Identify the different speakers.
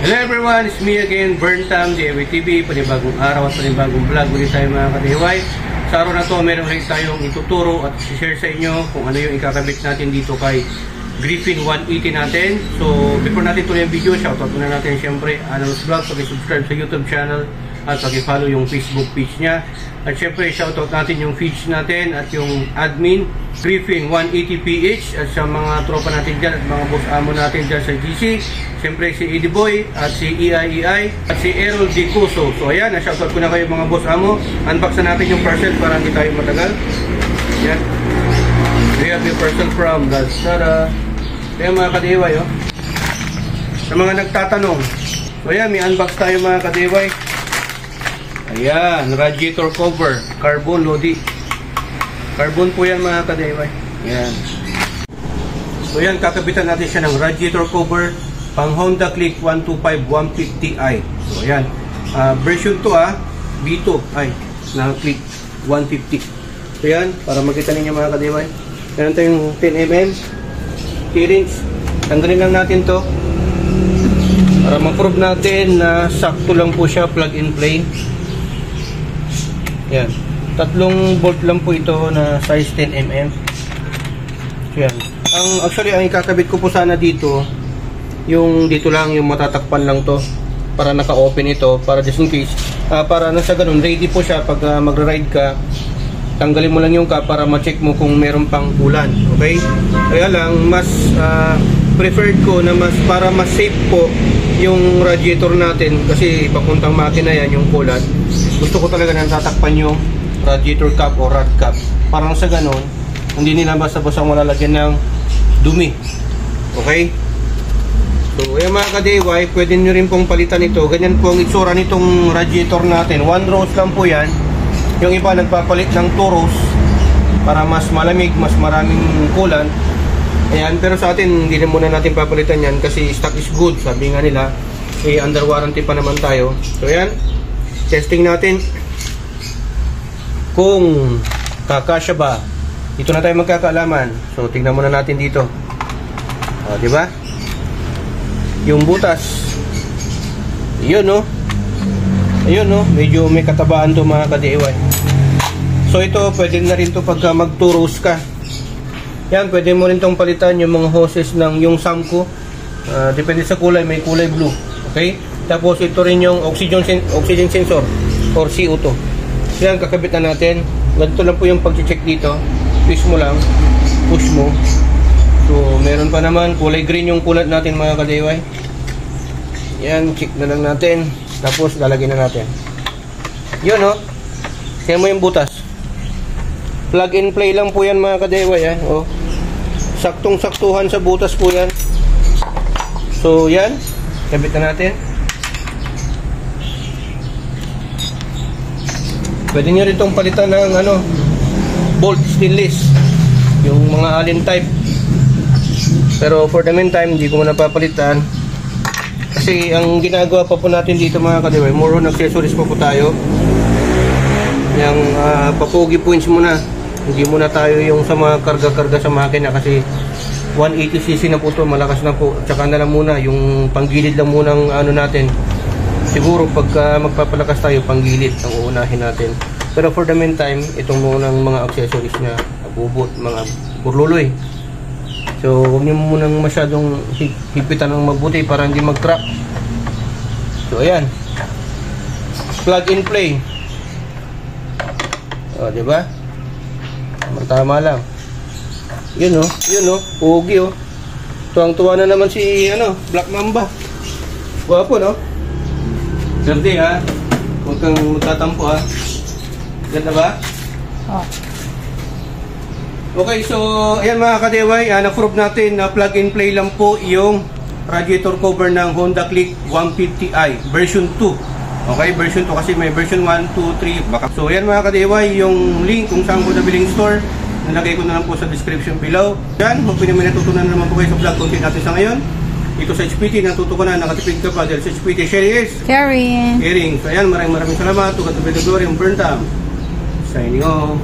Speaker 1: Hello everyone, it's me again, Burntam, DIY TV, panibagong araw at panibagong vlog. Muli tayo mga ka-DIY. Sa araw na to, meron ulit tayong ituturo at share sa inyo kung ano yung ikakabit natin dito kay Griffin 180 natin. So, before natin tuloy yung video, shoutout muna natin siyempre Analos Vlog, pag-subscribe sa YouTube channel at pag-follow yung Facebook page niya. At siyempre, shoutout natin yung feeds natin at yung admin Griffin 180PH at sa mga tropa natin dyan at mga boss amo natin dyan sa GC. Siyempre si Eddie Boy at si EIEI at si Errol D. Cuso. So ayan, na-shoutout ko na kayo mga boss amo. Unbox na natin yung parcel para hindi tayo matagal. Yan. We have yung parcel from Lazada. Ayan mga ka-DIY, oh. Sa mga nagtatanong. So ayan, may unbox tayo mga ka-DIY. Ayan, radiator cover, carbon lodi. Carbon po yan mga ka-DIY. Ayan. So yan, kakabitan natin siya ng radiator cover pang Honda Click 125-150i. So ayan, version 2 B2 na Click 150. So yan, para makita ninyo mga ka-DIY. Meron tayong 10mm T-rings. Tanggalin lang natin to para ma-prove natin na sakto lang po siya, plug and play. Yan, tatlong bolt lang po ito na size 10mm. Yan. Actually, ang ikakabit ko po sana dito, yung dito lang, yung matatakpan lang to para naka-open ito, para just in case, para nasa ganun, ready po siya pag magra-ride ka. Tanggalin mo lang yung cap para ma-check mo kung meron pang ulan. Okay? Kaya lang, mas preferred ko na para mas safe po yung radiator natin, kasi papuntang makina yan yung kulat. Gusto ko talaga nang tatakpan yung radiator cap o rad cap. Parang sa ganun, hindi nila basta-basta malalagyan ng dumi. Okay? So, ayan mga ka-DIY, pwede nyo rin pong palitan ito. Ganyan po ang itsura nitong radiator natin. 1 rows lang po yan. Yung iba nagpapalit ng 2 rows para mas malamig, mas maraming coolant. Ayan, pero sa atin, hindi na muna natin papalitan yan kasi stock is good. Sabi nga nila, under warranty pa naman tayo. So, ayan. Testing natin kung kakasya ba. Dito na tayo magkakaalaman. So tingnan muna natin dito. Di ba? Yung butas. Ayun, no? Ayun, no? Medyo may katabaan to mga ka-DIY. So ito, pwede na rin to pagka mag-2 ka. Yan, pwede mo rin tong palitan yung mga hoses ng yung Samco. Depende sa kulay, may kulay blue. Okay? Tapos ito rin yung oxygen sensor or CO2. Yan, kakabit na natin. Ganito lang po yung pag-check dito. Push mo lang, push mo. So meron pa naman kulay green yung kulat natin mga ka-DIY. Yan, check na lang natin. Tapos lalagyan na natin. Yun, no? Tingnan mo yung butas. Plug and play lang po yan mga ka-DIY. Oh. Saktong-saktuhan sa butas po yan. So yan, kabit na natin. Pwede nyo rin itong palitan ng bolt stainless, yung mga Allen type. Pero for the meantime, hindi ko muna papalitan kasi ang ginagawa pa po natin dito mga ka-DIY, more on accessories pa po tayo. Yung papogi points muna, hindi muna tayo yung sa mga karga-karga sa makina kasi 180cc na po ito, malakas na po. Tsaka na lang muna yung panggilid lang muna ang natin. Siguro pagka magpapalakas tayo, panggilid ang uunahin natin. Pero for the meantime, itong munang mga accessories na abubot, mga burluloy. So huwag nyo munang masyadong hipitan ng mabuti para hindi mag-crack. So ayan, plug and play. O, diba? Tama lang. Yun, no? Yun, no? Pogi, oh. Tuwang-tuwa na naman si Black Mamba. Guwapo, no? Swerte, ha? Huwag kang magtatampo, ha? Ganda ba? Oh. Okay, so ayan mga ka-DIY, na-prove natin na plug and play lang po yung radiator cover ng Honda Click 150i version 2. Okay, version 2 kasi may version 1, 2, 3 baka. So ayan mga ka-DIY, yung link kung saan ko nabiling store, nalagay ko na lang po sa description below. Yan, kung may natutunan na naman po kayo sa vlog content natin sa ngayon. Dito sa HPT, natuto ko na, nakatipid ka pa dahil sa HPT, sharing is
Speaker 2: caring.
Speaker 1: So ayan, maraming salamat. Tugat to be the glory, ang Burntam. Signing off.